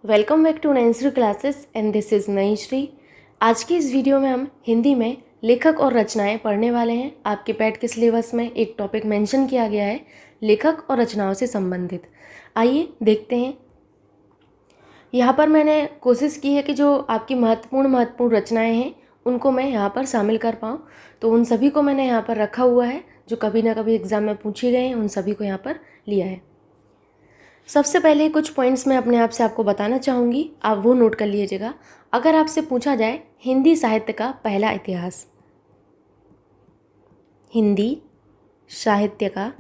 Welcome back to नैंसरी classes and this is Naishri. आज की इस वीडियो में हम हिंदी में लेखक और रचनाएं पढ़ने वाले हैं। आपके पैट के सिलेबस में एक टॉपिक मेंशन किया गया है लेखक और रचनाओं से संबंधित। आइए देखते हैं। यहाँ पर मैंने कोशिश की है कि जो आपकी महत्वपूर्ण रचनाएँ हैं उनको मैं यहाँ पर शामिल कर पाऊँ, तो उन सभी को मैंने यहाँ पर रखा हुआ है जो कभी ना कभी एग्ज़ाम में पूछे गए हैं, उन सभी को यहाँ पर लिया है। सबसे पहले कुछ पॉइंट्स मैं अपने आप से आपको बताना चाहूँगी, आप वो नोट कर लीजिएगा। अगर आपसे पूछा जाए हिंदी साहित्य का पहला इतिहास, हिंदी साहित्य का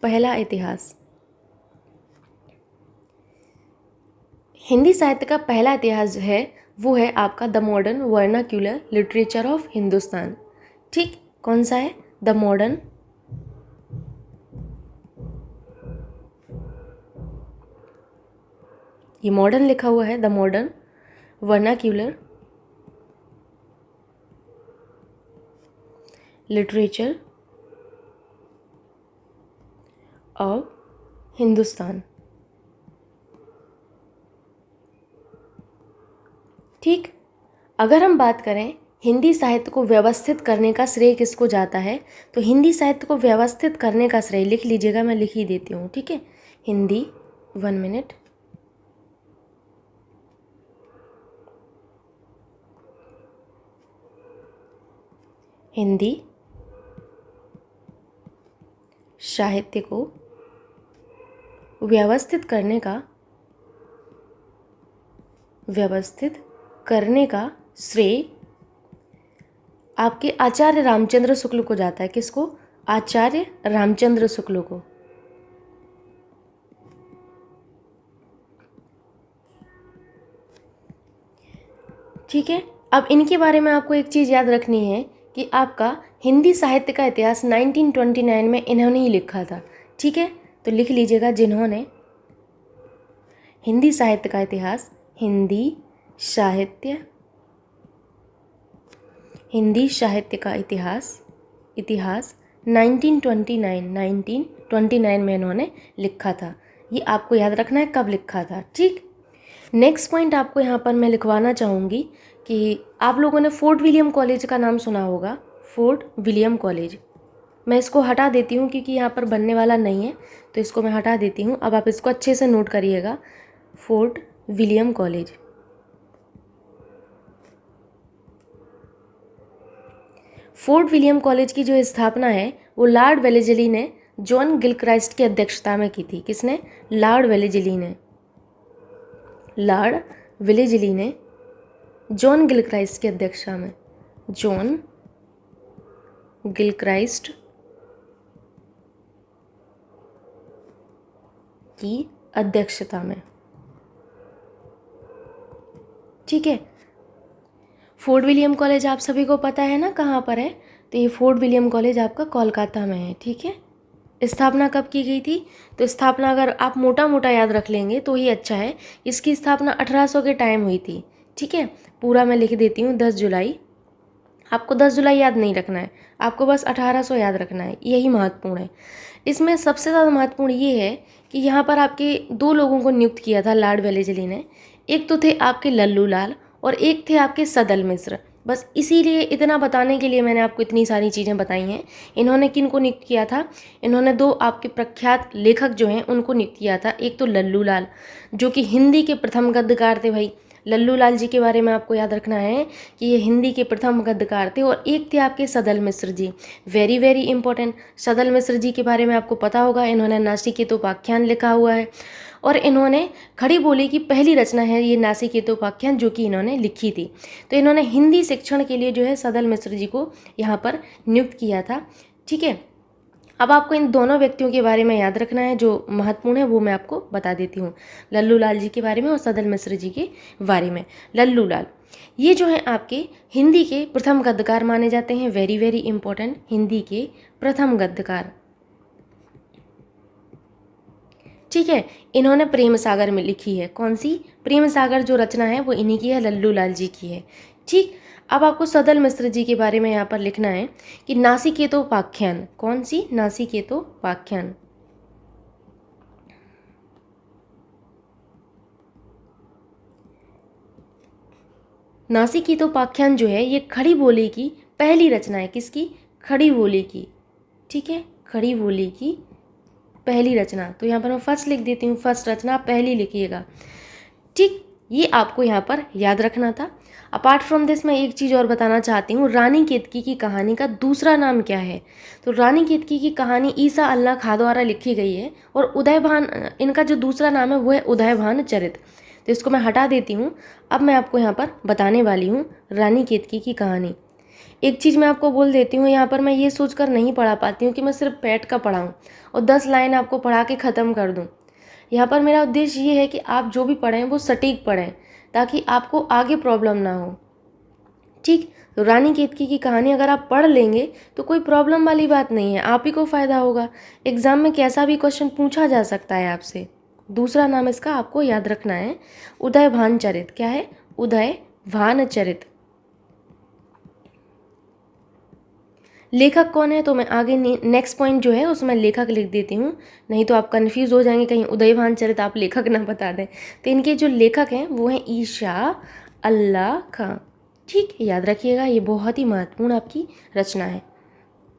पहला इतिहास, हिंदी साहित्य का पहला इतिहास जो है वो है आपका the modern vernacular literature of Hindustan. ठीक, कौन सा है? द मॉडर्न ये मॉडर्न लिखा हुआ है, the modern vernacular literature of Hindustan. ठीक, अगर हम बात करें हिंदी साहित्य को व्यवस्थित करने का श्रेय किसको जाता है, तो हिंदी साहित्य को व्यवस्थित करने का श्रेय लिख लीजिएगा, मैं लिख ही देती हूँ। ठीक है, हिंदी 1 मिनट, हिंदी साहित्य को व्यवस्थित करने का श्रेय आपके आचार्य रामचंद्र शुक्ल को जाता है। किसको? आचार्य रामचंद्र शुक्ल को। ठीक है, अब इनके बारे में आपको एक चीज़ याद रखनी है कि आपका हिंदी साहित्य का इतिहास 1929 में इन्होंने ही लिखा था। ठीक है, तो लिख लीजिएगा जिन्होंने हिंदी साहित्य का इतिहास, हिंदी साहित्य का इतिहास 1929 में इन्होंने लिखा था। ये आपको याद रखना है कब लिखा था। ठीक, नेक्स्ट पॉइंट आपको यहाँ पर मैं लिखवाना चाहूँगी कि आप लोगों ने फोर्ट विलियम कॉलेज का नाम सुना होगा। फोर्ट विलियम कॉलेज, मैं इसको हटा देती हूँ क्योंकि यहाँ पर बनने वाला नहीं है, तो इसको मैं हटा देती हूँ। अब आप इसको अच्छे से नोट करिएगा, fort William college. Fort William college की जो स्थापना है वो लॉर्ड वेलेस्ली ने जॉन गिलक्राइस्ट की अध्यक्षता में की थी। किसने? लॉर्ड वेलेस्ली ने जॉन गिलक्राइस्ट की अध्यक्षता में, जॉन गिलक्राइस्ट की अध्यक्षता में। ठीक है, फोर्ट विलियम कॉलेज आप सभी को पता है ना कहाँ पर है, तो ये फोर्ट विलियम कॉलेज आपका कोलकाता में है। ठीक है, स्थापना कब की गई थी? तो स्थापना अगर आप मोटा मोटा याद रख लेंगे तो ही अच्छा है। इसकी स्थापना 1800 के टाइम हुई थी। ठीक है, पूरा मैं लिख देती हूँ, 10 जुलाई। आपको 10 जुलाई याद नहीं रखना है, आपको बस 1800 याद रखना है, यही महत्वपूर्ण है। इसमें सबसे ज़्यादा महत्वपूर्ण ये है कि यहाँ पर आपके 2 लोगों को नियुक्त किया था लॉर्ड वेलेस्ली ने। एक तो थे आपके लल्लू लाल और एक थे आपके सदल मिश्र। बस इसीलिए इतना बताने के लिए मैंने आपको इतनी सारी चीज़ें बताई हैं। इन्होंने किन को नियुक्त किया था? इन्होंने 2 आपके प्रख्यात लेखक जो हैं उनको नियुक्त किया था। एक तो लल्लू लाल जो कि हिंदी के प्रथम गद्यकार थे। भाई लल्लू लाल जी के बारे में आपको याद रखना है कि ये हिंदी के प्रथम गद्यकार थे। और एक थे आपके सदल Mishra ji, very very important. सदल मिश्र जी के बारे में आपको पता होगा, इन्होंने नासिकेतोपाख्यान लिखा हुआ है और इन्होंने खड़ी बोली की पहली रचना है ये नासिकेतोपाख्यान जो कि इन्होंने लिखी थी। तो इन्होंने हिंदी शिक्षण के लिए जो है सदल मिश्र जी को यहाँ पर नियुक्त किया था। ठीक है, अब आपको इन दोनों व्यक्तियों के बारे में याद रखना है, जो महत्वपूर्ण है वो मैं आपको बता देती हूँ, लल्लू लाल जी के बारे में और सदल मिश्र जी के बारे में। लल्लू लाल ये जो हैं आपके हिंदी के प्रथम गद्यकार माने जाते हैं, वेरी वेरी इंपॉर्टेंट, हिंदी के प्रथम गद्यकार। ठीक है, इन्होंने प्रेम सागर में लिखी है। कौन सी? प्रेम सागर जो रचना है वो इन्हीं की है, लल्लू लाल जी की है। ठीक, अब आपको सदल मिश्र जी के बारे में यहाँ पर लिखना है कि नासिकेतोपाख्यान। कौन सी? नासिकेतोपाख्यान। नासिक की तो पाख्यान जो है ये खड़ी बोली की पहली रचना है। किसकी? खड़ी बोली की। ठीक है, खड़ी बोली की पहली रचना। तो यहाँ पर मैं फर्स्ट लिख देती हूँ, फर्स्ट रचना आप पहली लिखिएगा। ठीक, ये आपको यहाँ पर याद रखना था। अपार्ट फ्रॉम दिस मैं एक चीज़ और बताना चाहती हूँ, रानी केतकी की कहानी का दूसरा नाम क्या है? तो रानी केतकी की कहानी ईसा अल्लाह खां द्वारा लिखी गई है और उदयभान, इनका जो दूसरा नाम है वो है उदयभान चरित। तो इसको मैं हटा देती हूँ। अब मैं आपको यहाँ पर बताने वाली हूँ रानी केतकी की कहानी। एक चीज़ मैं आपको बोल देती हूँ, यहाँ पर मैं ये सोचकर नहीं पढ़ा पाती हूँ कि मैं सिर्फ पैट का पढ़ाऊँ और 10 लाइन आपको पढ़ा के ख़त्म कर दूँ। यहाँ पर मेरा उद्देश्य ये है कि आप जो भी पढ़ें वो सटीक पढ़ें, ताकि आपको आगे प्रॉब्लम ना हो। ठीक, तो रानी केतकी की कहानी अगर आप पढ़ लेंगे तो कोई प्रॉब्लम वाली बात नहीं है, आप ही को फ़ायदा होगा। एग्ज़ाम में कैसा भी क्वेश्चन पूछा जा सकता है आपसे। दूसरा नाम इसका आपको याद रखना है उदयभान चरित। क्या है? उदयभान चरित। लेखक कौन है? तो मैं आगे नेक्स्ट पॉइंट जो है उसमें लेखक लिख देती हूँ, नहीं तो आप कंफ्यूज हो जाएंगे, कहीं उदयभान चरित आप लेखक ना बता दें। तो इनके जो लेखक हैं वो हैं ईशा अल्लाह खां। ठीक, याद रखिएगा, ये बहुत ही महत्वपूर्ण आपकी रचना है।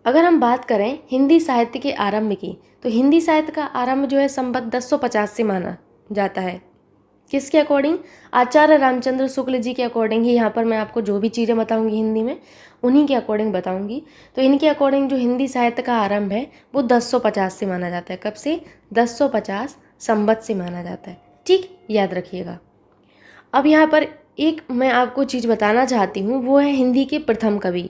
अगर हम बात करें हिंदी साहित्य के आरंभ की, तो हिंदी साहित्य का आरंभ जो है संवत 1050 से माना जाता है। किसके अकॉर्डिंग? आचार्य रामचंद्र शुक्ल जी के अकॉर्डिंग ही यहाँ पर मैं आपको जो भी चीज़ें बताऊंगी हिंदी में उन्हीं के अकॉर्डिंग बताऊंगी। तो इनके अकॉर्डिंग जो हिंदी साहित्य का आरंभ है वो 1050 से माना जाता है। कब से? 1050 संवत से माना जाता है। ठीक, याद रखिएगा। अब यहाँ पर एक मैं आपको चीज़ बताना चाहती हूँ, वो है हिंदी के प्रथम कवि।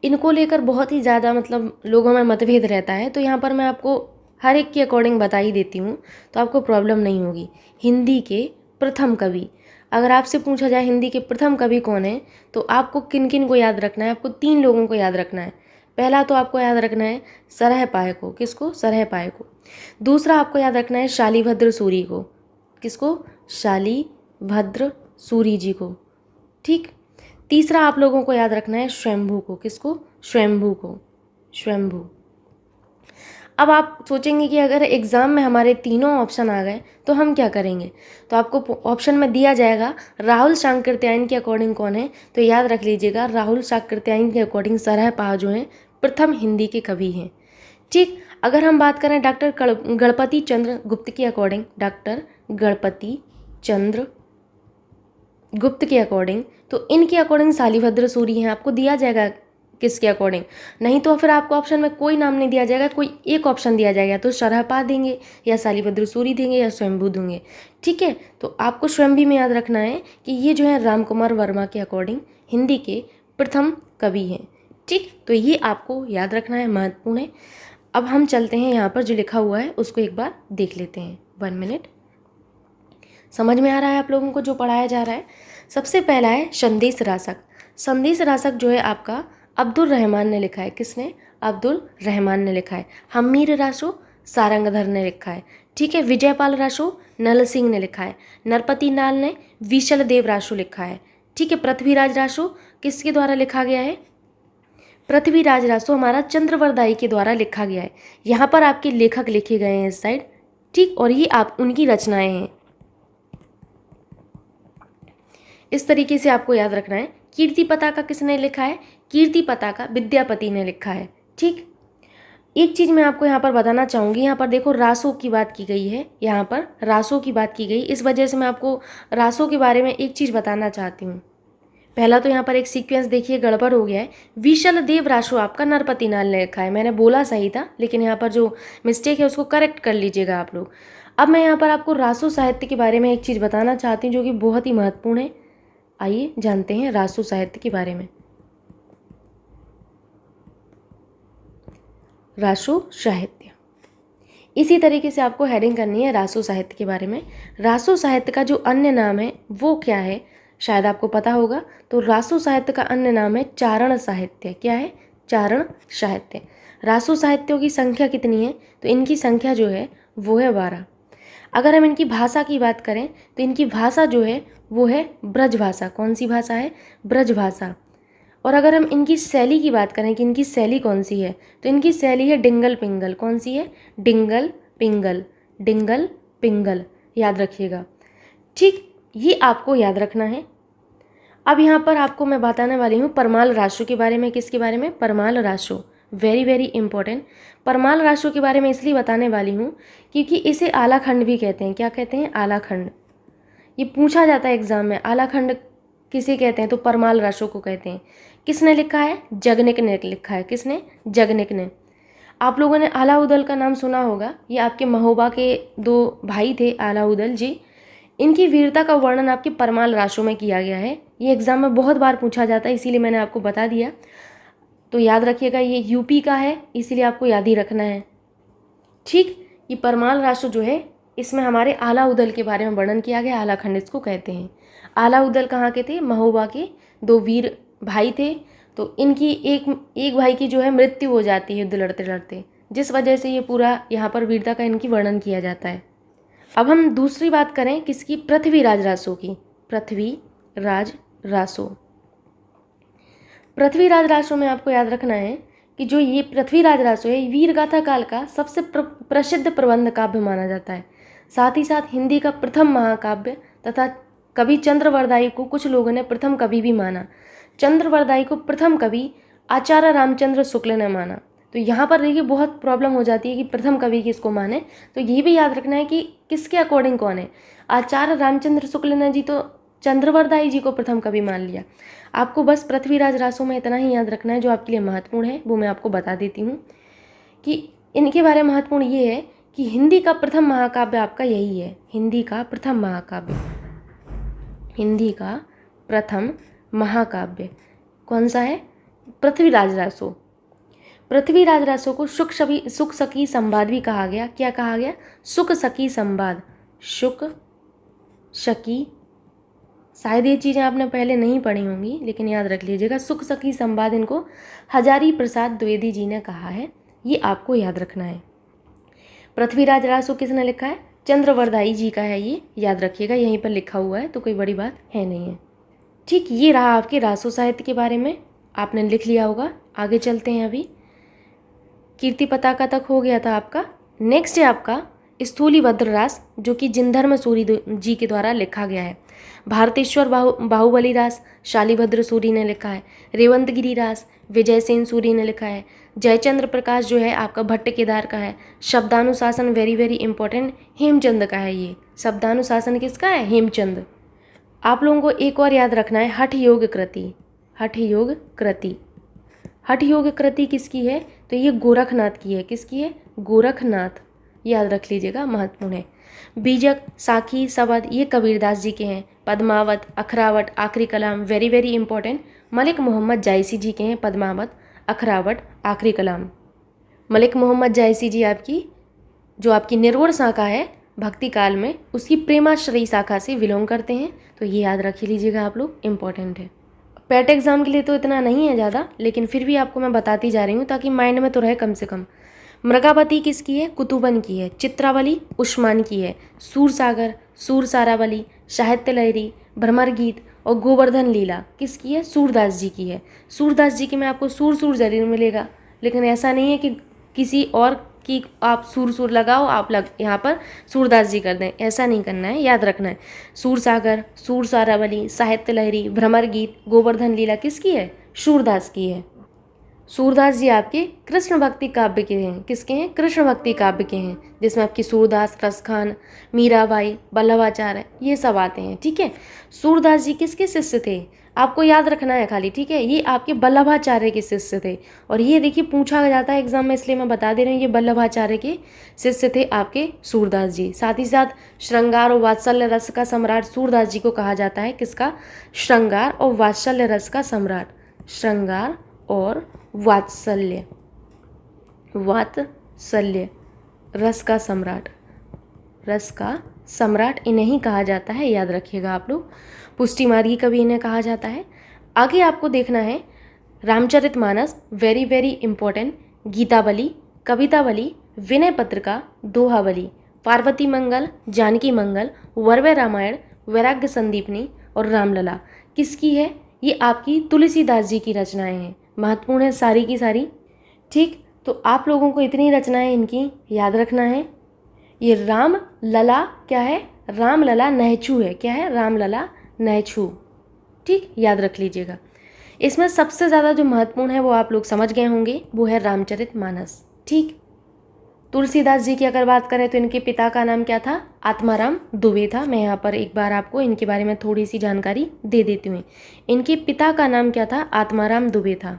इनको लेकर बहुत ही ज़्यादा मतलब लोगों में मतभेद रहता है, तो यहाँ पर मैं आपको हर एक के अकॉर्डिंग बता ही देती हूँ, तो आपको प्रॉब्लम नहीं होगी। हिंदी के प्रथम कवि, अगर आपसे पूछा जाए हिंदी के प्रथम कवि कौन है, तो आपको किन किन को याद रखना है? आपको 3 लोगों को याद रखना है। पहला तो आपको याद रखना है सरहपाय को। किसको? सरहपाय को। दूसरा आपको याद रखना है शालीभद्र सूरी को। किसको? शालीभद्र सूरी जी को। ठीक, तीसरा आप लोगों को याद रखना है स्वयंभू को। किसको? स्वयंभू को। स्वयंभू। अब आप सोचेंगे कि अगर एग्ज़ाम में हमारे तीनों ऑप्शन आ गए तो हम क्या करेंगे? तो आपको ऑप्शन में दिया जाएगा राहुल शांकृत्यायन के अकॉर्डिंग कौन है, तो याद रख लीजिएगा राहुल शांकृत्यायन के अकॉर्डिंग सरहपाय जो हैं प्रथम हिंदी के कवि हैं। ठीक, अगर हम बात करें डॉक्टर गणपति चंद्र गुप्त के अकॉर्डिंग, डॉक्टर गणपति चंद्र गुप्त के अकॉर्डिंग, तो इनके अकॉर्डिंग शालीभद्र सूरी हैं। आपको दिया जाएगा किसके अकॉर्डिंग? नहीं तो फिर आपको ऑप्शन में कोई नाम नहीं दिया जाएगा, कोई एक ऑप्शन दिया जाएगा, तो सरहपाय देंगे या शालीभद्र सूरी देंगे या स्वयंभू देंगे। ठीक है, तो आपको स्वयंभू में याद रखना है कि ये जो है रामकुमार वर्मा के अकॉर्डिंग हिंदी के प्रथम कवि हैं। ठीक, तो ये आपको याद रखना है, महत्वपूर्ण है। अब हम चलते हैं यहाँ पर जो लिखा हुआ है उसको एक बार देख लेते हैं। 1 मिनट। समझ में आ रहा है आप लोगों को जो पढ़ाया जा रहा है? सबसे पहला है संदेश रासक। संदेश रासक जो है आपका अब्दुल रहमान ने लिखा है। किसने? अब्दुल रहमान ने लिखा है। हमीर रासो सारंगधर ने लिखा है। ठीक है, विजयपाल रासो नल सिंह ने लिखा है। नरपति नाल ने विशल देव रासो लिखा है। ठीक है, पृथ्वीराज रासो किसके द्वारा लिखा गया है? पृथ्वीराज रासो हमारा चंद्रवरदाई के द्वारा लिखा गया है। यहाँ पर आपके लेखक लिखे गए हैं इस साइड। ठीक, और ये आप उनकी रचनाएं हैं। इस तरीके से आपको याद रखना है। कीर्ति पताका किसने लिखा है? कीर्ति पताका विद्यापति ने लिखा है। ठीक, एक चीज़ मैं आपको यहाँ पर बताना चाहूँगी, यहाँ पर देखो रासों की बात की गई है, यहाँ पर रासों की बात की गई, इस वजह से मैं आपको रासों के बारे में एक चीज़ बताना चाहती हूँ। पहला तो यहाँ पर एक सीक्वेंस देखिए गड़बड़ हो गया है। विशल देव रासो आपका नरपति नाल ने लिखा है, मैंने बोला सही था, लेकिन यहाँ पर जो मिस्टेक है उसको करेक्ट कर लीजिएगा आप लोग। अब मैं यहाँ पर आपको रासो साहित्य के बारे में एक चीज़ बताना चाहती हूँ जो कि बहुत ही महत्वपूर्ण है। आइए जानते हैं रासो साहित्य के बारे में। रासो साहित्य, इसी तरीके से आपको हेडिंग करनी है रासो साहित्य के बारे में। रासो साहित्य का जो अन्य नाम है वो क्या है, शायद आपको पता होगा। तो रासो साहित्य का अन्य नाम है चारण साहित्य। क्या है? चारण साहित्य। रासो साहित्यों की संख्या कितनी है? तो इनकी संख्या जो है वो है 12। अगर हम इनकी भाषा की बात करें तो इनकी भाषा जो है वो है ब्रज भाषा। कौन सी भाषा है? ब्रज भाषा। और अगर हम इनकी शैली की बात करें कि इनकी शैली कौन सी है, तो इनकी शैली है डिंगल पिंगल। कौन सी है? डिंगल पिंगल। डिंगल पिंगल, याद रखिएगा। ठीक, ये आपको याद रखना है। अब यहाँ पर आपको मैं बताने वाली हूँ परमाल रासो के बारे में। किसके बारे में? Parmal Raso, very very important. Parmal Raso के बारे में इसलिए बताने वाली हूँ क्योंकि इसे आलाखंड भी कहते हैं। क्या कहते हैं? आलाखंड। ये पूछा जाता है एग्जाम में, आलाखंड किसे कहते हैं? तो परमाल रासो को कहते हैं। किसने लिखा है? जगनिक ने लिखा है। किसने? जगनिक ने। आप लोगों ने अलाउद्दौला का नाम सुना होगा। ये आपके महोबा के 2 भाई थे, अलाउद्दौला जी। इनकी वीरता का वर्णन आपके परमाल रासो में किया गया है। ये एग्जाम में बहुत बार पूछा जाता है, इसीलिए मैंने आपको बता दिया। तो याद रखिएगा, ये यूपी का है, इसीलिए आपको याद ही रखना है। ठीक, ये परमाल रासो जो है, इसमें हमारे अलाउद्दौला के बारे में वर्णन किया गया। आलाखंड इसको कहते हैं। अलाउद्दौला कहाँ के थे? महोबा के 2 वीर भाई थे। तो इनकी एक भाई की जो है मृत्यु हो जाती है युद्ध लड़ते लड़ते, जिस वजह से ये पूरा यहाँ पर वीरता का इनकी वर्णन किया जाता है। अब हम दूसरी बात करें किसकी? पृथ्वीराज रासो की। पृथ्वीराज रासो। पृथ्वीराज रासो में आपको याद रखना है कि जो ये पृथ्वीराज रासो है, वीरगाथा काल का सबसे प्रसिद्ध प्रबंध काव्य माना जाता है। साथ ही साथ हिंदी का प्रथम महाकाव्य तथा कवि चंद्रवरदाई को कुछ लोगों ने प्रथम कवि भी माना। चंद्रवरदाई को प्रथम कवि आचार्य रामचंद्र शुक्ल ने माना। तो यहाँ पर देखिए बहुत प्रॉब्लम हो जाती है कि प्रथम कवि किसको माने। तो ये भी याद रखना है कि किसके अकॉर्डिंग कौन है। आचार्य रामचंद्र शुक्ल ने जी तो चंद्रवरदाई जी को प्रथम कवि मान लिया। आपको बस पृथ्वीराज रासो में इतना ही याद रखना है जो आपके लिए महत्वपूर्ण है, वो मैं आपको बता देती हूँ कि इनके बारे में महत्वपूर्ण ये है कि हिंदी का प्रथम महाकाव्य आपका यही है। हिंदी का प्रथम महाकाव्य, हिंदी का प्रथम महाकाव्य कौन सा है? पृथ्वीराज रासो। पृथ्वीराज रासो को सुख सखी संवाद भी कहा गया। क्या कहा गया? सुख सखी संवाद। सुख सखी, शायद ये चीज़ें आपने पहले नहीं पढ़ी होंगी, लेकिन याद रख लीजिएगा। सुख सखी संवाद इनको हजारी प्रसाद द्विवेदी जी ने कहा है, ये आपको याद रखना है। पृथ्वीराज रासो किसने लिखा है? चंद्रवरदाई जी का है, ये याद रखिएगा, यहीं पर लिखा हुआ है, तो कोई बड़ी बात है नहीं है। ठीक, ये रहा आपके रासो साहित्य के बारे में, आपने लिख लिया होगा। आगे चलते हैं। अभी कीर्ति पताका तक हो गया था आपका। नेक्स्ट है आपका स्थूलीभद्र रास, जो कि जिनधर्म सूरी जी के द्वारा लिखा गया है। भारतेश्वर बाहुबली रास शालीभद्र सूरी ने लिखा है। रेवंतगिरी रास विजय सेन सूरी ने लिखा है। जयचंद्र प्रकाश जो है आपका भट्ट केदार का है। शब्दानुशासन वेरी वेरी इंपॉर्टेंट, हेमचंद का है। ये शब्दानुशासन किसका है? हेमचंद। आप लोगों को एक और याद रखना है, हठ योग कृति। हठ योग कृति, हठ योग कृति किसकी है? तो ये गोरखनाथ की है। किसकी है? गोरखनाथ, याद रख लीजिएगा, महत्वपूर्ण है। बीजक, साखी, सबद ये कबीरदास जी के हैं। Padmavat, Akhravat, Akhiri Kalam very very important Malik Muhammad Jayasi ji के हैं। पद्मावत, अखरावट, आखिरी कलाम। मलिक मोहम्मद जायसी जी आपकी जो आपकी निर्गुण शाखा है भक्ति काल में, उसकी प्रेमाश्रयी शाखा से बिलोंग करते हैं। तो ये याद रख लीजिएगा आप लोग, इंपॉर्टेंट है। पेट एग्जाम के लिए तो इतना नहीं है ज़्यादा, लेकिन फिर भी आपको मैं बताती जा रही हूँ ताकि माइंड में तो रहे कम से कम। मृगावती किसकी है? कुतुबन की है। चित्रावली उस्मान की है। सूरसागर, सूरसारावली, साहित्य लहरी, भ्रमर गीत और गोवर्धन लीला किसकी है? सूरदास जी की है। सूरदास जी के में आपको सूर सूर जरूर मिलेगा, लेकिन ऐसा नहीं है कि किसी और की आप सूर सूर लगाओ, आप यहाँ पर सूरदास जी कर दें, ऐसा नहीं करना है, याद रखना है। सूरसागर, सूरसारावली, साहित्य लहरी, भ्रमर गीत, गोवर्धन लीला किसकी है? सूरदास की है। सूरदास जी आपके कृष्ण भक्ति काव्य के हैं। किसके हैं? कृष्ण भक्ति काव्य के हैं, जिसमें आपकी सूरदास, रसखान, मीराबाई, बल्लभाचार्य ये सब आते हैं। ठीक है, सूरदास जी किसके शिष्य थे? आपको याद रखना है खाली, ठीक है, ये आपके बल्लभाचार्य के शिष्य थे। और ये देखिए पूछा जाता है एग्जाम में, इसलिए मैं बता दे रही हूँ, ये बल्लभाचार्य के शिष्य थे आपके सूरदास जी। साथ ही साथ श्रृंगार और वात्सल्य रस का सम्राट सूरदास जी को कहा जाता है। किसका? श्रृंगार और वात्सल्य रस का सम्राट। श्रृंगार और वात्सल्य, वात्सल्य रस का सम्राट, रस का सम्राट इन्हें ही कहा जाता है, याद रखिएगा आप लोग। पुष्टि मार्गी कवि इन्हें कहा जाता है। आगे आपको देखना है Ramcharitmanas very very important, Gitavali, Kavitavali, Vinay Patrika, Dohavali, Parvati मंगल, जानकी मंगल, वरवे रामायण, वैराग्य संदीपनी और रामलला किसकी है? ये आपकी तुलसीदास जी की रचनाएं हैं, महत्वपूर्ण है सारी की सारी। ठीक, तो आप लोगों को इतनी रचनाएं इनकी याद रखना है। ये रामलला क्या है? रामलला नहछू है। क्या है? रामलला नहछू। ठीक, याद रख लीजिएगा। इसमें सबसे ज़्यादा जो महत्वपूर्ण है वो आप लोग समझ गए होंगे, वो है रामचरितमानस। ठीक, तुलसीदास जी की अगर बात करें तो इनके पिता का नाम क्या था? आत्माराम दुबे था। मैं यहाँ पर एक बार आपको इनके बारे में थोड़ी सी जानकारी दे देती हूँ। इनके पिता का नाम क्या था? आत्माराम दुबे था।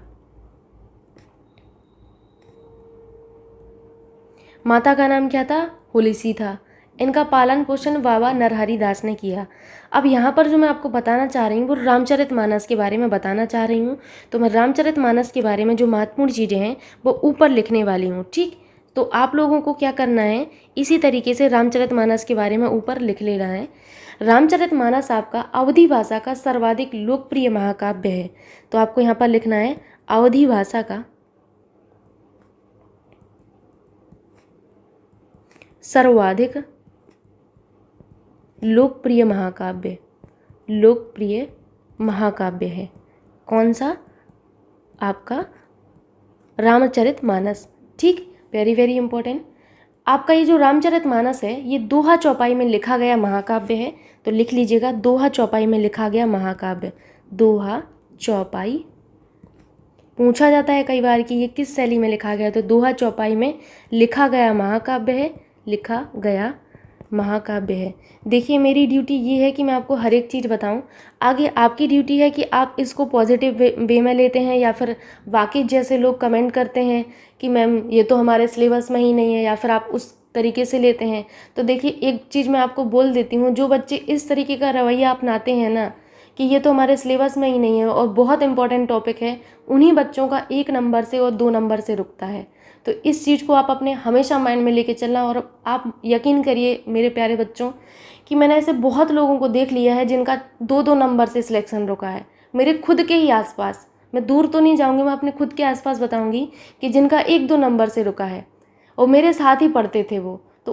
माता का नाम क्या था? हुलिसी था। इनका पालन पोषण बाबा नरहरि दास ने किया। अब यहाँ पर जो मैं आपको बताना चाह रही हूँ वो रामचरितमानस के बारे में बताना चाह रही हूँ। तो मैं रामचरितमानस के बारे में जो महत्वपूर्ण चीज़ें हैं वो ऊपर लिखने वाली हूँ। ठीक, तो आप लोगों को क्या करना है, इसी तरीके से रामचरितमानस के बारे में ऊपर लिख लेना है। रामचरितमानस आपका अवधी भाषा का सर्वाधिक लोकप्रिय महाकाव्य है। तो आपको यहाँ पर लिखना है अवधी भाषा का सर्वाधिक लोकप्रिय महाकाव्य, लोकप्रिय महाकाव्य है कौन सा? आपका रामचरितमानस। ठीक, वेरी वेरी इंपॉर्टेंट। आपका ये जो रामचरितमानस है ये दोहा चौपाई में लिखा गया महाकाव्य है। तो लिख लीजिएगा, दोहा चौपाई में लिखा गया महाकाव्य। दोहा चौपाई, पूछा जाता है कई बार कि ये किस शैली में लिखा गया, तो दोहा चौपाई में लिखा गया महाकाव्य है, लिखा गया महाकाव्य है। देखिए, मेरी ड्यूटी ये है कि मैं आपको हर एक चीज़ बताऊं। आगे आपकी ड्यूटी है कि आप इसको पॉजिटिव वे में लेते हैं या फिर वाकई जैसे लोग कमेंट करते हैं कि मैम ये तो हमारे सिलेबस में ही नहीं है, या फिर आप उस तरीके से लेते हैं। तो देखिए, एक चीज़ मैं आपको बोल देती हूँ, जो बच्चे इस तरीके का रवैया अपनाते हैं ना कि ये तो हमारे सिलेबस में ही नहीं है और बहुत इंपॉर्टेंट टॉपिक है, उन्हीं बच्चों का 1 नंबर से और 2 नंबर से रुकता है। तो इस चीज़ को आप अपने हमेशा माइंड में लेके चलना। और आप यकीन करिए मेरे प्यारे बच्चों कि मैंने ऐसे बहुत लोगों को देख लिया है जिनका 2-2 नंबर से सिलेक्शन रुका है। मेरे खुद के ही आसपास, मैं दूर तो नहीं जाऊंगी, मैं अपने खुद के आसपास बताऊंगी कि जिनका 1-2 नंबर से रुका है और मेरे साथ ही पढ़ते थे वो। तो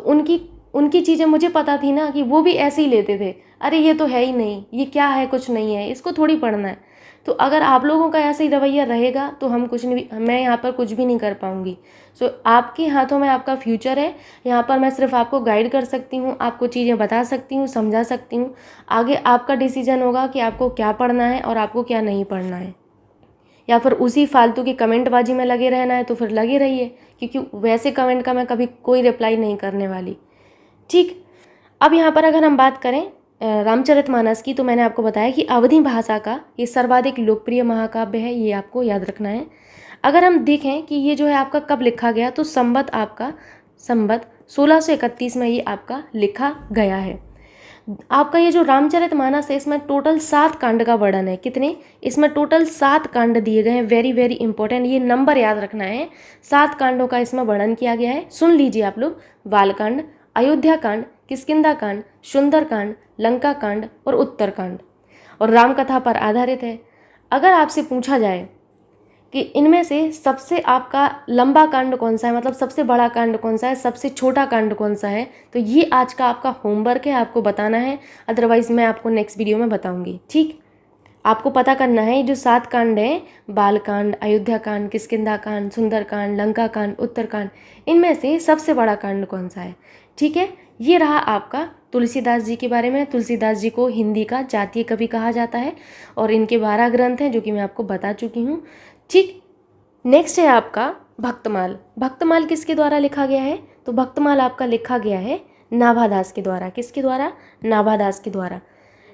उनकी चीज़ें मुझे पता थी ना कि वो भी ऐसे ही लेते थे, अरे ये तो है ही नहीं, ये क्या है, कुछ नहीं है, इसको थोड़ी पढ़ना है। तो अगर आप लोगों का ऐसा ही रवैया रहेगा तो हम कुछ नहीं, मैं यहाँ पर कुछ भी नहीं कर पाऊँगी। सो आपके हाथों में आपका फ्यूचर है। यहाँ पर मैं सिर्फ आपको गाइड कर सकती हूँ, आपको चीज़ें बता सकती हूँ, समझा सकती हूँ। आगे आपका डिसीजन होगा कि आपको क्या पढ़ना है और आपको क्या नहीं पढ़ना है, या फिर उसी फालतू की कमेंटबाजी में लगे रहना है तो फिर लगे रहिए, क्योंकि वैसे कमेंट का मैं कभी कोई रिप्लाई नहीं करने वाली। ठीक, अब यहाँ पर अगर हम बात करें रामचरितमानस की, तो मैंने आपको बताया कि अवधी भाषा का ये सर्वाधिक लोकप्रिय महाकाव्य है, ये आपको याद रखना है। अगर हम देखें कि ये जो है आपका कब लिखा गया, तो संवत आपका संवत 1631 में ये आपका लिखा गया है। आपका ये जो रामचरितमानस है इसमें टोटल 7 कांड का वर्णन है। कितने? इसमें टोटल 7 कांड दिए गए हैं। वेरी वेरी इंपॉर्टेंट, ये नंबर याद रखना है। 7 कांडों का इसमें वर्णन किया गया है। सुन लीजिए आप लोग, बालकांड, अयोध्या कांड, किष्किंधा कांड, सुंदर कांड, लंका कांड और उत्तर कांड, और राम कथा पर आधारित है। अगर आपसे पूछा जाए कि इनमें से सबसे आपका लंबा कांड कौन सा है, मतलब सबसे बड़ा कांड कौन सा है, सबसे छोटा कांड कौन सा है, तो ये आज का आपका होमवर्क है, आपको बताना है। अदरवाइज मैं आपको नेक्स्ट वीडियो में बताऊंगी। ठीक, आपको पता करना है ये जो 7 कांड हैं, बालकांड, अयोध्या कांड, किष्किंधा कांड, सुंदर कांड, लंका कांड, उत्तर कांड, इनमें से सबसे बड़ा कांड कौन सा है। ठीक है, ये रहा आपका तुलसीदास जी के बारे में। तुलसीदास जी को हिंदी का जातीय कवि कहा जाता है और इनके 12 ग्रंथ हैं जो कि मैं आपको बता चुकी हूँ। ठीक, नेक्स्ट है आपका भक्तमाल। भक्तमाल किसके द्वारा लिखा गया है, तो भक्तमाल आपका लिखा गया है नाभादास के द्वारा। किसके द्वारा? नाभादास के द्वारा।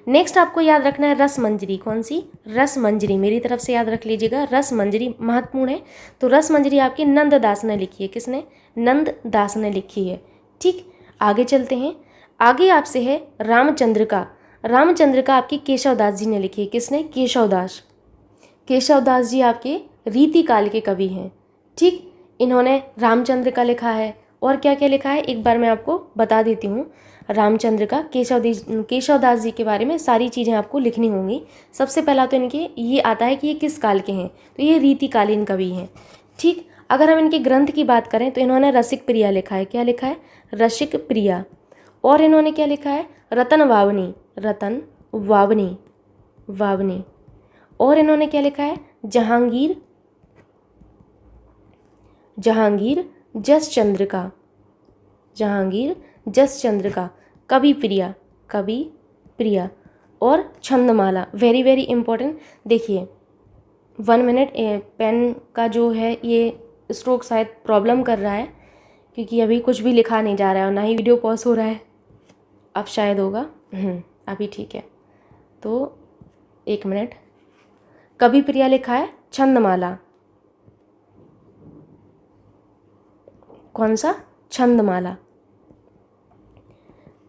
नेक्स्ट आपको याद रखना है रसमंजरी। कौन सी? रसमंजरी, मेरी तरफ से याद रख लीजिएगा, रसमंजरी महत्वपूर्ण है। तो रसमंजरी आपकी नंददास ने लिखी है। किसने? नंददास ने लिखी है। ठीक, आगे चलते हैं। आगे आपसे है रामचंद्रिका। रामचंद्रिका आपकी केशवदास जी ने लिखी है। किसने? केशवदास। केशवदास जी आपके रीति काल के कवि हैं। ठीक, इन्होंने रामचंद्रिका लिखा है और क्या क्या लिखा है एक बार मैं आपको बता देती हूँ। रामचंद्रिका केशवदास जी के बारे में सारी चीज़ें आपको लिखनी होंगी। सबसे पहला तो इनके ये आता है कि ये किस काल के हैं, तो ये रीतिकालीन कवि हैं। ठीक, अगर हम इनके ग्रंथ की बात करें तो इन्होंने रसिक प्रिया लिखा है। क्या लिखा है? रसिक प्रिया। और इन्होंने क्या लिखा है? रतन वावनी, रतन वावनी, वावनी। और इन्होंने क्या लिखा है? जहांगीर, जहांगीर जस चंद्रिका, जहांगीर जस चंद्रिका। कवि प्रिया, कवि प्रिया। और छंदमाला, वेरी वेरी इंपॉर्टेंट। देखिए 1 मिनट, पेन का जो है ये स्ट्रोक शायद प्रॉब्लम कर रहा है, क्योंकि अभी कुछ भी लिखा नहीं जा रहा है और ना ही वीडियो पॉज हो रहा है। अब शायद होगा, अभी ठीक है। तो 1 मिनट। कवि प्रिया लिखा है, छंदमाला, कौन सा? छंदमाला।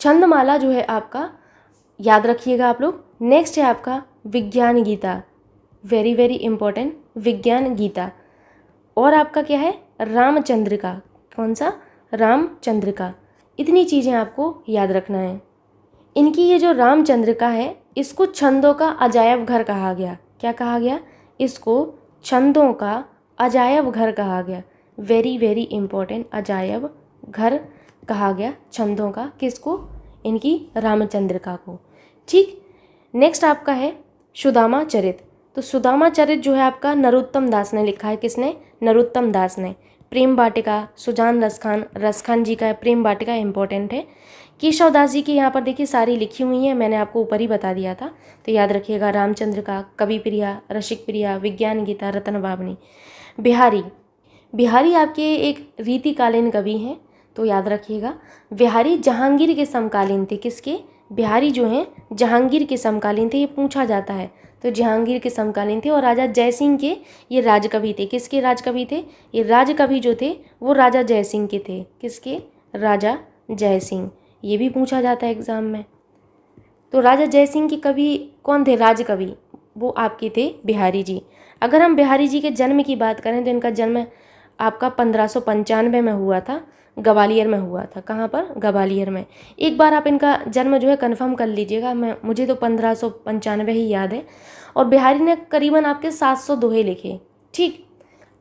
छंदमाला जो है आपका, याद रखिएगा आप लोग। नेक्स्ट है आपका विज्ञान गीता, वेरी वेरी इंपॉर्टेंट, विज्ञान गीता। और आपका क्या है? रामचंद्रिका, कौन सा? रामचंद्रिका। इतनी चीज़ें आपको याद रखना है। इनकी ये जो रामचंद्रिका है, इसको छंदों का अजायब घर कहा गया। क्या कहा गया? इसको छंदों का अजायब घर कहा गया, वेरी वेरी इंपॉर्टेंट, अजायब घर कहा गया छंदों का। किसको? इनकी रामचंद्रिका को। ठीक। नेक्स्ट आपका है सुदामा चरित। तो सुदामा चरित जो है आपका नरोत्तम दास ने लिखा है। किसने? नरोत्तम दास ने। प्रेम वाटिका, सुजान रसखान जी का है। प्रेम वाटिका इंपॉर्टेंट है। केशव दास जी की यहाँ पर देखिए सारी लिखी हुई हैं, मैंने आपको ऊपर ही बता दिया था, तो याद रखिएगा। रामचंद्रिका, कवि प्रिया, रसिक प्रिया, विज्ञान गीता, रतन बावनी। बिहारी आपके एक रीतिकालीन कवि हैं, तो याद रखिएगा। बिहारी जहांगीर के समकालीन थे। किसके? बिहारी जो हैं जहांगीर के समकालीन थे, ये पूछा जाता है, तो जहांगीर के समकालीन थे। और राजा जयसिंह के ये राजकवि थे। किसके राजकवि थे? ये राजकवि जो थे वो राजा जयसिंह के थे। किसके? राजा जयसिंह। ये भी पूछा जाता है एग्जाम में। तो राजा जयसिंह के कवि कौन थे? राजकवि, वो आपके थे बिहारी जी। अगर हम बिहारी जी के जन्म की बात करें तो इनका जन्म आपका 1595 में हुआ था, ग्वालियर में हुआ था। कहाँ पर? ग्वालियर में। एक बार आप इनका जन्म जो है कंफर्म कर लीजिएगा, मुझे तो 1595 ही याद है। और बिहारी ने करीबन आपके 700 दोहे लिखे। ठीक,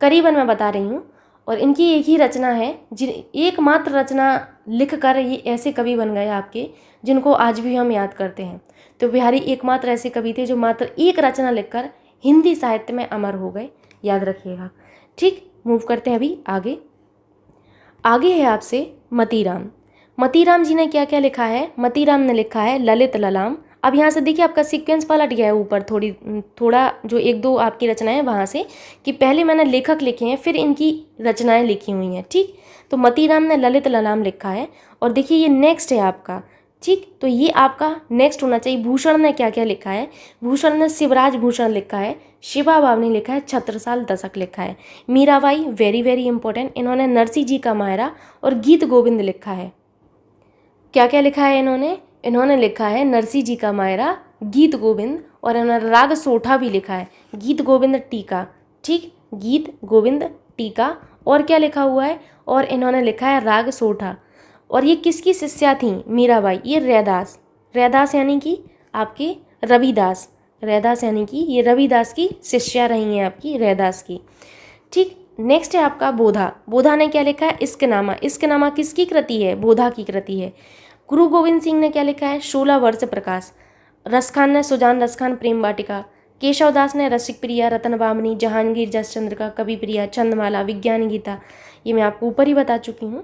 करीबन मैं बता रही हूँ। और इनकी एक ही रचना है, एकमात्र रचना लिख कर ये ऐसे कवि बन गए आपके, जिनको आज भी हम याद करते हैं। तो बिहारी एकमात्र ऐसे कवि थे जो मात्र एक रचना लिखकर हिंदी साहित्य में अमर हो गए, याद रखिएगा। ठीक, मूव करते हैं अभी आगे। आगे है आपसे मतीराम। मतीराम जी ने क्या क्या लिखा है? मतीराम ने लिखा है ललित ललाम। अब यहाँ से देखिए आपका सीक्वेंस पलट गया है ऊपर, थोड़ा जो 1-2 आपकी रचनाएं वहाँ से, कि पहले मैंने लेखक लिखे हैं फिर इनकी रचनाएं लिखी हुई हैं। ठीक, तो मतीराम ने ललित ललाम लिखा है। और देखिए ये नेक्स्ट है आपका। ठीक, तो ये आपका नेक्स्ट होना चाहिए। भूषण ने क्या क्या लिखा है? भूषण ने शिवराज भूषण लिखा है, शिवा बावनी लिखा है, छत्रसाल दशक लिखा है। मीराबाई, वेरी वेरी इंपॉर्टेंट, इन्होंने नरसिंह जी का मायरा और गीत गोविंद लिखा है। क्या क्या लिखा है इन्होंने लिखा है नरसिंह जी का मायरा, गीत गोविंद, और इन्होंने राग सोठा भी लिखा है, गीत गोविंद टीका। ठीक, गीत गोविंद टीका। और क्या लिखा हुआ है? और इन्होंने लिखा है राग सोठा। और ये किसकी शिष्या थी? मीराबाई। ये रैदास यानी कि आपके रविदास, रैदास यानी कि ये रविदास की शिष्या रही हैं आपकी, रैदास की। ठीक, नेक्स्ट है आपका बोधा। बोधा ने क्या लिखा है? इश्कनामा। इश्कनामा किसकी कृति है? बोधा की कृति है। गुरु गोविंद सिंह ने क्या लिखा है? 16 वर्ष प्रकाश। रसखान ने सुजान रसखान प्रेम वाटिका। केशव दास ने रसिक प्रिया, रतन बामनी, जहांगीर जसचंद्र का कवि प्रिया, छंदमाला, विज्ञान गीता। ये मैं आपको ऊपर ही बता चुकी हूँ।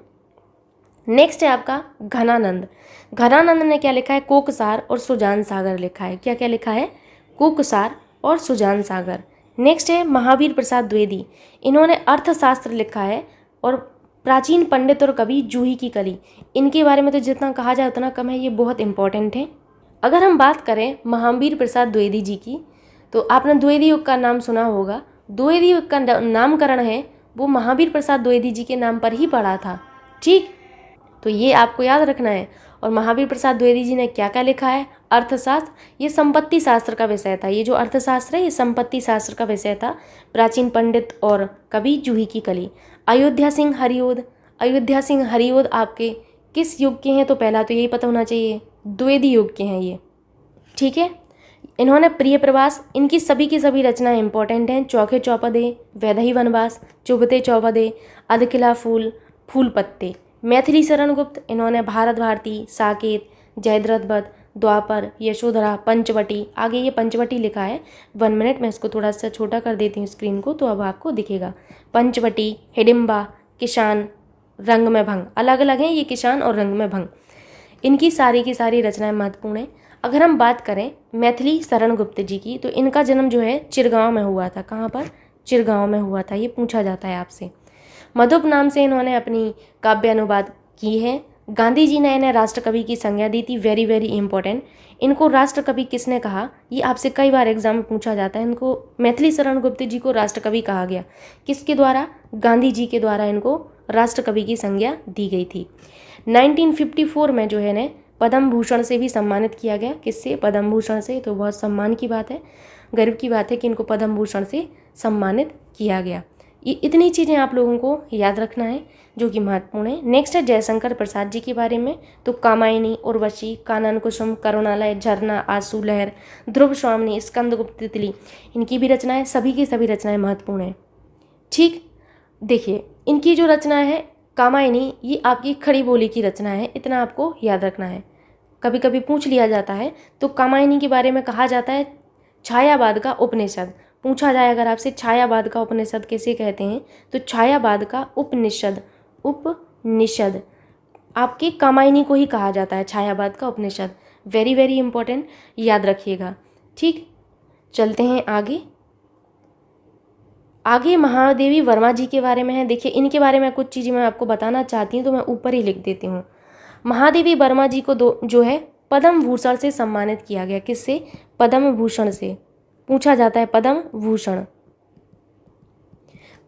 नेक्स्ट है आपका घनानंद। घनानंद ने क्या लिखा है? कोकसार और सुजान सागर लिखा है। क्या क्या लिखा है? कोकसार और सुजान सागर। नेक्स्ट है महावीर प्रसाद द्विवेदी। इन्होंने अर्थशास्त्र लिखा है और प्राचीन पंडित और कवि जूही की कली। इनके बारे में तो जितना कहा जाए उतना कम है, ये बहुत इंपॉर्टेंट है। अगर हम बात करें महावीर प्रसाद द्विवेदी जी की, तो आपने द्विवेदी युग का नाम सुना होगा। द्विवेदी युग का नामकरण है वो महावीर प्रसाद द्विवेदी जी के नाम पर ही पड़ा था। ठीक, तो ये आपको याद रखना है। और महावीर प्रसाद द्विवेदी जी ने क्या क्या लिखा है? अर्थशास्त्र, ये संपत्ति शास्त्र का विषय था। ये जो अर्थशास्त्र है ये संपत्ति शास्त्र का विषय था। प्राचीन पंडित और कवि जूही की कली। अयोध्या सिंह हरिओद। अयोध्या सिंह हरिओद आपके किस युग के हैं? तो पहला तो यही पता होना चाहिए, द्विवेदी युग के हैं ये। ठीक है, इन्होंने प्रिय प्रवास, इनकी सभी की सभी रचनाएं इंपॉर्टेंट हैं। चौखे चौपदे, वैदेही वनवास, चुभते चौपदे, अधकिला फूल, फूल पत्ते। मैथिली शरण गुप्त, इन्होंने भारत भारती, साकेत, जयद्रथ वध, द्वापर, यशोधरा, पंचवटी। आगे ये पंचवटी लिखा है। 1 मिनट, मैं इसको थोड़ा सा छोटा कर देती हूँ स्क्रीन को, तो अब आपको दिखेगा। पंचवटी, हिडिम्बा, किसान, रंग में भंग। अलग अलग हैं ये, किसान और रंग में भंग। इनकी सारी की सारी रचनाएं महत्वपूर्ण हैं। अगर हम बात करें मैथिली शरण गुप्त जी की, तो इनका जन्म जो है चिरगांव में हुआ था। कहाँ पर? चिरगांव में हुआ था। ये पूछा जाता है आपसे। मधुप नाम से इन्होंने अपनी काव्य अनुवाद की है। गांधी जी ने इन्हें राष्ट्रकवि की संज्ञा दी थी। Very very important. इनको राष्ट्रकवि किसने कहा, ये आपसे कई बार एग्जाम में पूछा जाता है। इनको मैथिली शरण गुप्त जी को राष्ट्रकवि कहा गया। किसके द्वारा? गांधी जी के द्वारा इनको राष्ट्रकवि की संज्ञा दी गई थी। 1954 में जो है इन्हें पद्म भूषण से भी सम्मानित किया गया। किससे? पद्म भूषण से। तो बहुत सम्मान की बात है, गर्व की बात है कि इनको पद्म भूषण से सम्मानित किया गया। ये इतनी चीज़ें आप लोगों को याद रखना है जो कि महत्वपूर्ण है। नेक्स्ट है जयशंकर प्रसाद जी के बारे में। तो कामायनी, उर्वशी, कानन कुसुम, करुणालय, झरना, आंसू लहर, ध्रुव स्वामिनी, स्कंदगुप्त तितली, इनकी भी रचनाएं, सभी की सभी रचनाएं महत्वपूर्ण हैं। ठीक, देखिए इनकी जो रचना है कामायनी, ये आपकी खड़ी बोली की रचना है। इतना आपको याद रखना है, कभी कभी पूछ लिया जाता है। तो कामायनी के बारे में कहा जाता है छायावाद का उपनिषद। पूछा जाए अगर आपसे छायावाद का उपनिषद कैसे कहते हैं, तो छायावाद का उपनिषद, उपनिषद आपके कामायनी को ही कहा जाता है, छायावाद का उपनिषद। वेरी वेरी इंपॉर्टेंट, याद रखिएगा। ठीक, चलते हैं आगे। आगे महादेवी वर्मा जी के बारे में है। देखिए इनके बारे में कुछ चीज़ें मैं आपको बताना चाहती हूँ, तो मैं ऊपर ही लिख देती हूँ। महादेवी वर्मा जी को जो है पद्म भूषण से सम्मानित किया गया। किससे? पद्म भूषण से। पूछा जाता है पद्म भूषण।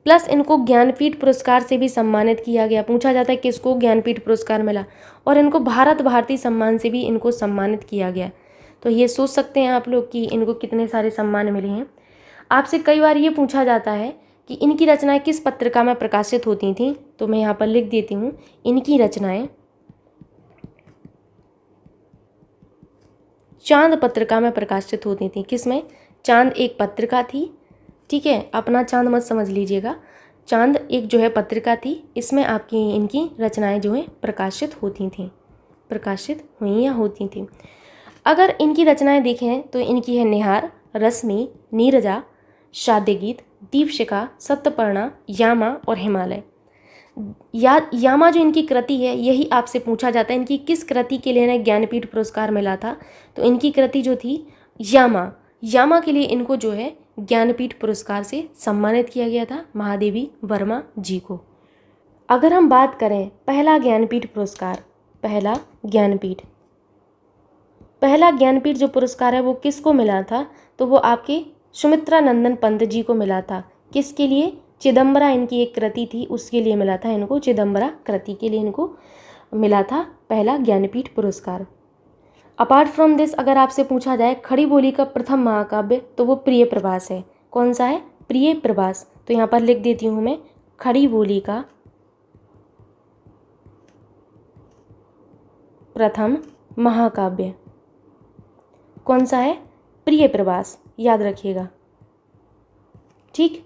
प्लस इनको ज्ञानपीठ पुरस्कार से भी सम्मानित किया गया। पूछा जाता है किसको ज्ञानपीठ पुरस्कार मिला। और इनको भारत भारती सम्मान से भी इनको सम्मानित किया गया। तो ये सोच सकते हैं आप लोग कि इनको कितने सारे सम्मान मिले हैं। आपसे कई बार ये पूछा जाता है कि इनकी रचनाएं किस पत्रिका में प्रकाशित होती थीं। तो मैं यहाँ पर लिख देती हूँ, इनकी रचनाएं चांद पत्रिका में प्रकाशित होती थी। किसमें? चांद एक पत्रिका थी। ठीक है, अपना चांद मत समझ लीजिएगा। चांद एक जो है पत्रिका थी, इसमें आपकी इनकी रचनाएं जो है प्रकाशित होती थीं, प्रकाशित हुई या होती थीं। अगर इनकी रचनाएं देखें तो इनकी है निहार, रश्मि, नीरजा, शादी गीत, दीपशिखा, सप्तपर्णा, यामा और हिमालय। यामा जो इनकी कृति है, यही आपसे पूछा जाता है इनकी किस कृति के लिए इन्हें ज्ञानपीठ पुरस्कार मिला था। तो इनकी कृति जो थी यामा, यामा के लिए इनको जो है ज्ञानपीठ पुरस्कार से सम्मानित किया गया था, महादेवी वर्मा जी को। अगर हम बात करें पहला ज्ञानपीठ पुरस्कार, पहला ज्ञानपीठ जो पुरस्कार है वो किसको मिला था? तो वो आपके सुमित्रा नंदन पंत जी को मिला था। किसके लिए? चिदम्बरा इनकी एक कृति थी, उसके लिए मिला था इनको। चिदम्बरा कृति के लिए इनको मिला था पहला ज्ञानपीठ पुरस्कार। अपार्ट फ्रॉम दिस अगर आपसे पूछा जाए खड़ी बोली का प्रथम महाकाव्य, तो वो प्रिय प्रभास है। कौन सा है? प्रिय प्रभास। तो यहाँ पर लिख देती हूँ मैं, खड़ी बोली का प्रथम महाकाव्य कौन सा है? प्रिय प्रभास। याद रखिएगा। ठीक,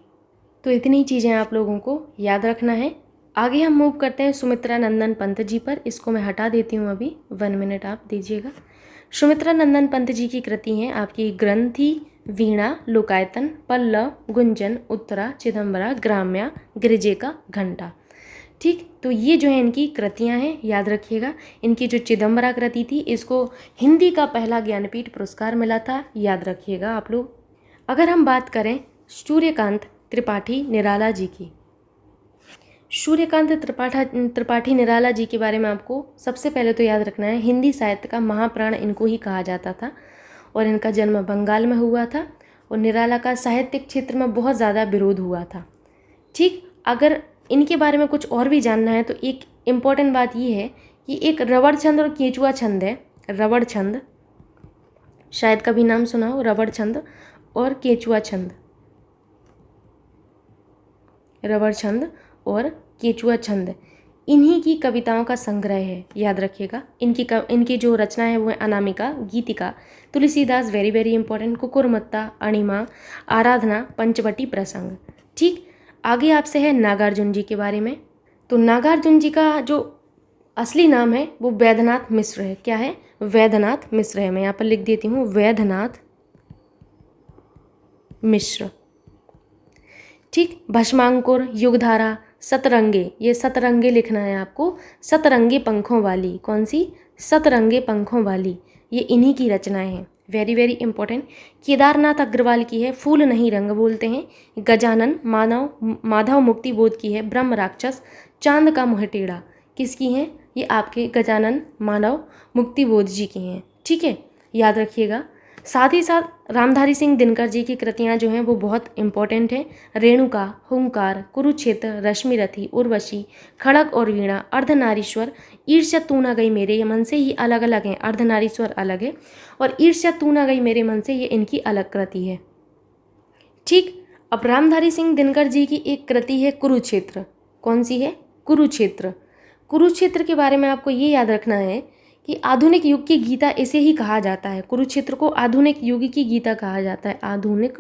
तो इतनी चीज़ें आप लोगों को याद रखना है। आगे हम मूव करते हैं सुमित्रा नंदन पंत जी पर। इसको मैं हटा देती हूँ अभी, 1 मिनट आप दीजिएगा। सुमित्रा नंदन पंत जी की कृति हैं आपकी ग्रंथि, वीणा, लोकायतन, पल्लव, गुंजन, उत्तरा, चिदम्बरा, ग्राम्या, गिरिजे का घंटा। ठीक, तो ये जो है इनकी कृतियाँ हैं, याद रखिएगा। इनकी जो चिदम्बरा कृति थी, इसको हिंदी का पहला ज्ञानपीठ पुरस्कार मिला था, याद रखिएगा आप लोग। अगर हम बात करें सूर्यकांत त्रिपाठी निराला जी की, सूर्यकांत त्रिपाठी निराला जी के बारे में आपको सबसे पहले तो याद रखना है, हिंदी साहित्य का महाप्राण इनको ही कहा जाता था। और इनका जन्म बंगाल में हुआ था। और निराला का साहित्यिक क्षेत्र में बहुत ज़्यादा विरोध हुआ था। ठीक, अगर इनके बारे में कुछ और भी जानना है तो एक इम्पॉर्टेंट बात ये है कि एक रबड़ छंद और केचुआ छंद है। रबड़ छंद, शायद कभी नाम सुना हो, रबड़ छंद और केचुआ छंद। रबड़ छंद और केचुआ छंद इन्हीं की कविताओं का संग्रह है, याद रखिएगा। इनकी जो रचना है वो है अनामिका, गीतिका, तुलसीदास, वेरी वेरी इंपॉर्टेंट, कुकुरमुत्ता, अणिमा, आराधना, पंचवटी प्रसंग। ठीक, आगे आपसे है नागार्जुन जी के बारे में। तो नागार्जुन जी का जो असली नाम है वो वैद्यनाथ मिश्र है। क्या है? वैद्यनाथ मिश्र है। मैं यहाँ पर लिख देती हूँ, वैद्यनाथ मिश्र। ठीक, भस्मांकुर, युगधारा, सतरंगे, ये सतरंगे लिखना है आपको। सतरंगे पंखों वाली, कौन सी? सतरंगे पंखों वाली, ये इन्हीं की रचनाएं हैं। Very very important. Kedarnath Agrawal की है फूल नहीं रंग बोलते हैं। गजानन माधव मुक्ति बोध की है ब्रह्म राक्षस चांद का मुँह टेढ़ा, किसकी हैं? ये आपके गजानन मानव मुक्ति बोध जी की हैं। ठीक है, याद रखिएगा। साथ ही साथ रामधारी सिंह दिनकर जी की कृतियाँ जो हैं वो बहुत इंपॉर्टेंट हैं। रेणुका, हुंकार, कुरुक्षेत्र, रश्मिरथी, उर्वशी, खड़ग और वीणा, अर्धनारीश्वर, ईर्ष्या तू ना गई मेरे मन से, ये अलग अलग हैं। अर्धनारीश्वर अलग है और ईर्ष्या तू ना गई मेरे मन से ये इनकी अलग कृति है। ठीक, अब रामधारी सिंह दिनकर जी की एक कृति है कुरुक्षेत्र। कौन सी है? कुरुक्षेत्र। कुरुक्षेत्र के बारे में आपको ये याद रखना है कि आधुनिक युग की गीता इसे ही कहा जाता है। कुरुक्षेत्र को आधुनिक युग की गीता कहा जाता है। आधुनिक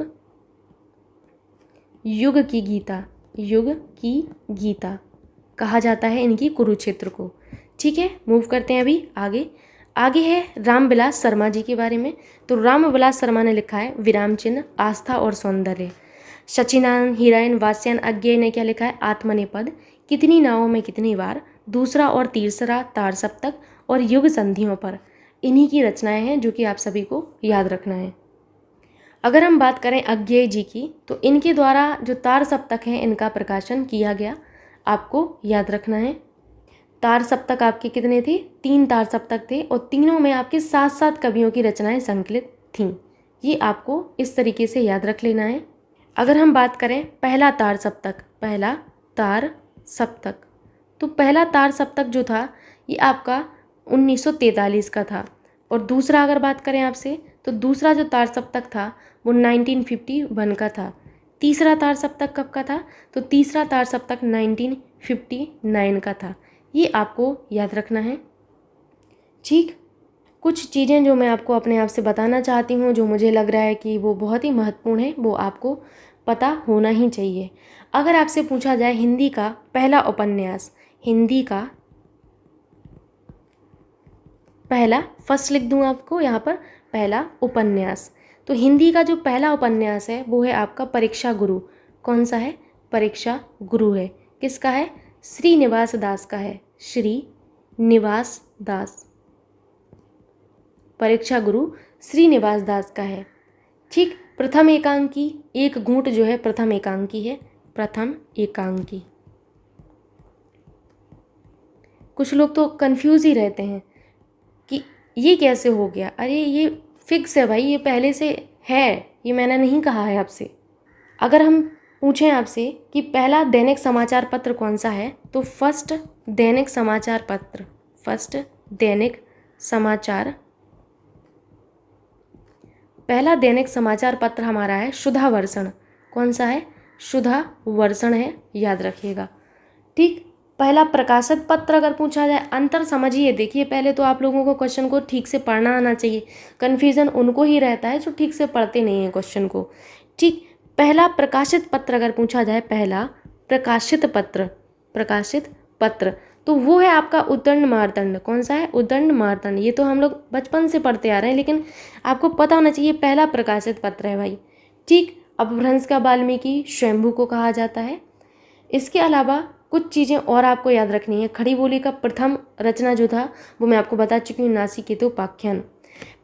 युग की गीता, युग की गीता कहा जाता है इनकी कुरुक्षेत्र को। ठीक है, मूव करते हैं अभी आगे। आगे है रामविलास शर्मा जी के बारे में। तो रामविलास शर्मा ने लिखा है विराम चिन्ह, आस्था और सौंदर्य। सचिनानंद हीरायन वात्स्यायन अज्ञेय ने क्या लिखा है? आत्मनेपद, कितनी नावों में कितनी बार, दूसरा और तीसरा तार सप्तक और युग संधियों पर। इन्हीं की रचनाएं हैं जो कि आप सभी को याद रखना है। अगर हम बात करें अज्ञेय जी की, तो इनके द्वारा जो तार सप्तक हैं इनका प्रकाशन किया गया, आपको याद रखना है। तार सप्तक आपके कितने थे? 3 तार सप्तक थे और तीनों में आपके 7-7 कवियों की रचनाएं संकलित थीं। ये आपको इस तरीके से याद रख लेना है। अगर हम बात करें पहला तार सप्तक, पहला तार सप्तक, तो पहला तार सप्तक जो था ये आपका 1943 का था। और दूसरा अगर बात करें आपसे, तो दूसरा जो तार सप्तक था वो 1951 का था। तीसरा तार सप्तक कब का था? तो तीसरा तार सप्तक 1959 का था। ये आपको याद रखना है। ठीक, कुछ चीज़ें जो मैं आपको अपने आप से बताना चाहती हूँ, जो मुझे लग रहा है कि वो बहुत ही महत्वपूर्ण है, वो आपको पता होना ही चाहिए। अगर आपसे पूछा जाए हिंदी का पहला उपन्यास, हिंदी का पहला, फर्स्ट लिख दूँ आपको यहाँ पर, पहला उपन्यास, तो हिंदी का जो पहला उपन्यास है वो है आपका परीक्षा गुरु। कौन सा है? परीक्षा गुरु है। किसका है? श्रीनिवास दास का है। श्रीनिवास दास, परीक्षा गुरु श्रीनिवास दास का है। ठीक, प्रथम एकांकी, एक घूंट जो है प्रथम एकांकी है। प्रथम एकांकी। कुछ लोग तो कंफ्यूज ही रहते हैं कि ये कैसे हो गया। अरे ये फिक्स है भाई, ये पहले से है, ये मैंने नहीं कहा है आपसे। अगर हम पूछें आपसे कि पहला दैनिक समाचार पत्र कौन सा है, तो फर्स्ट दैनिक समाचार पत्र, फर्स्ट दैनिक समाचार, पहला दैनिक समाचार पत्र हमारा है सुधा वर्षण। कौन सा है? सुधा वर्षण है, याद रखिएगा। ठीक, पहला प्रकाशित पत्र अगर पूछा जाए, अंतर समझिए। देखिए, पहले तो आप लोगों को क्वेश्चन को ठीक से पढ़ना आना चाहिए। कन्फ्यूज़न उनको ही रहता है जो ठीक से पढ़ते नहीं हैं क्वेश्चन को। ठीक, पहला प्रकाशित पत्र अगर पूछा जाए, पहला प्रकाशित पत्र, प्रकाशित पत्र, तो वो है आपका उद्दंड मार्तंड। कौन सा है? उद्दंड मार्तंड। ये तो हम लोग बचपन से पढ़ते आ रहे हैं, लेकिन आपको पता होना चाहिए पहला प्रकाशित पत्र है भाई। ठीक, अपभ्रंश का वाल्मीकि स्वयंभू को कहा जाता है। इसके अलावा कुछ चीज़ें और आपको याद रखनी है। खड़ी बोली का प्रथम रचना जो था वो मैं आपको बता चुकी हूँ, नासिकेतोपाख्यान।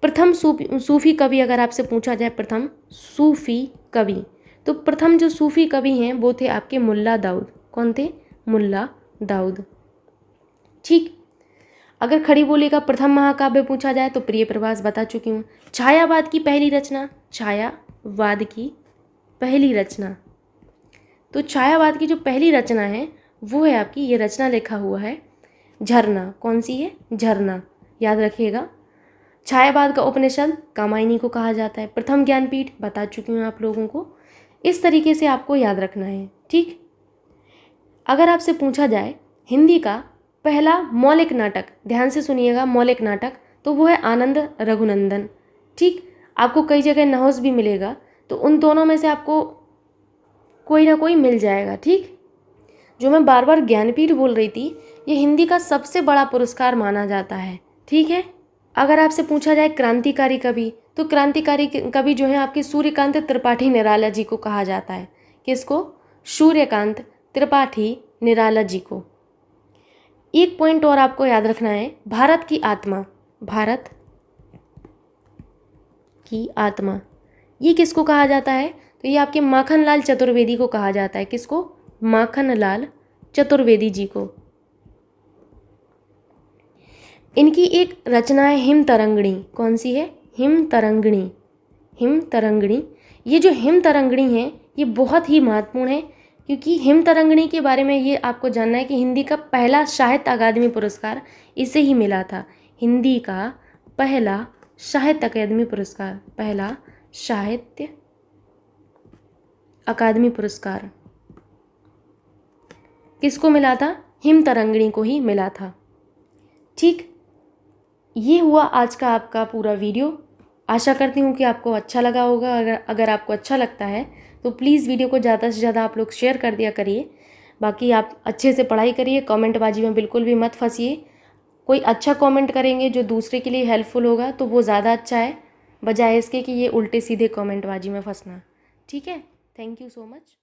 प्रथम सूफी कवि अगर आपसे पूछा जाए, प्रथम सूफी कवि, तो प्रथम जो सूफी कवि हैं वो थे आपके मुल्ला दाऊद। कौन थे? मुल्ला दाऊद। ठीक, अगर खड़ी बोली का प्रथम महाकाव्य पूछा जाए तो प्रिय प्रवास बता चुकी हूँ। छायावाद की पहली रचना, छायावाद की पहली रचना, तो छायावाद की जो पहली रचना है वो है आपकी, ये रचना लिखा हुआ है झरना। कौन सी है? झरना, याद रखिएगा। छायावाद का उपनिषद कामायनी को कहा जाता है। प्रथम ज्ञानपीठ बता चुकी हूँ आप लोगों को। इस तरीके से आपको याद रखना है। ठीक, अगर आपसे पूछा जाए हिंदी का पहला मौलिक नाटक, ध्यान से सुनिएगा, मौलिक नाटक, तो वो है आनंद रघुनंदन। ठीक, आपको कई जगह नहोस भी मिलेगा, तो उन दोनों में से आपको कोई ना कोई मिल जाएगा। ठीक, जो मैं बार बार ज्ञानपीठ बोल रही थी, ये हिंदी का सबसे बड़ा पुरस्कार माना जाता है। ठीक है, अगर आपसे पूछा जाए क्रांतिकारी कवि, तो क्रांतिकारी कवि जो है आपके सूर्यकांत त्रिपाठी निराला जी को कहा जाता है। किसको? सूर्यकांत त्रिपाठी निराला जी को। एक पॉइंट और आपको याद रखना है, भारत की आत्मा, भारत की आत्मा, ये किसको कहा जाता है? तो ये आपके माखनलाल चतुर्वेदी को कहा जाता है। किसको? माखनलाल चतुर्वेदी जी को। इनकी एक रचना है हिम तरंगिणी। कौन सी है? हिम तरंगिणी। हिम तरंगिणी। ये जो हिम तरंगिणी है ये बहुत ही महत्वपूर्ण है, क्योंकि हिम तरंगिणी के बारे में ये आपको जानना है कि हिंदी का पहला साहित्य अकादमी पुरस्कार इसे ही मिला था। हिंदी का पहला साहित्य अकादमी पुरस्कार, पहला साहित्य अकादमी पुरस्कार किसको मिला था? हिम तरंगिणी को ही मिला था। ठीक, ये हुआ आज का आपका पूरा वीडियो। आशा करती हूँ कि आपको अच्छा लगा होगा। अगर आपको अच्छा लगता है तो प्लीज़ वीडियो को ज़्यादा से ज़्यादा आप लोग शेयर कर दिया करिए। बाकी आप अच्छे से पढ़ाई करिए, कमेंटबाजी में बिल्कुल भी मत फंसिए। कोई अच्छा कमेंट करेंगे जो दूसरे के लिए हेल्पफुल होगा तो वो ज़्यादा अच्छा है, बजाय इसके कि ये उल्टे सीधे कमेंटबाजी में फंसना। ठीक है, थैंक यू सो मच।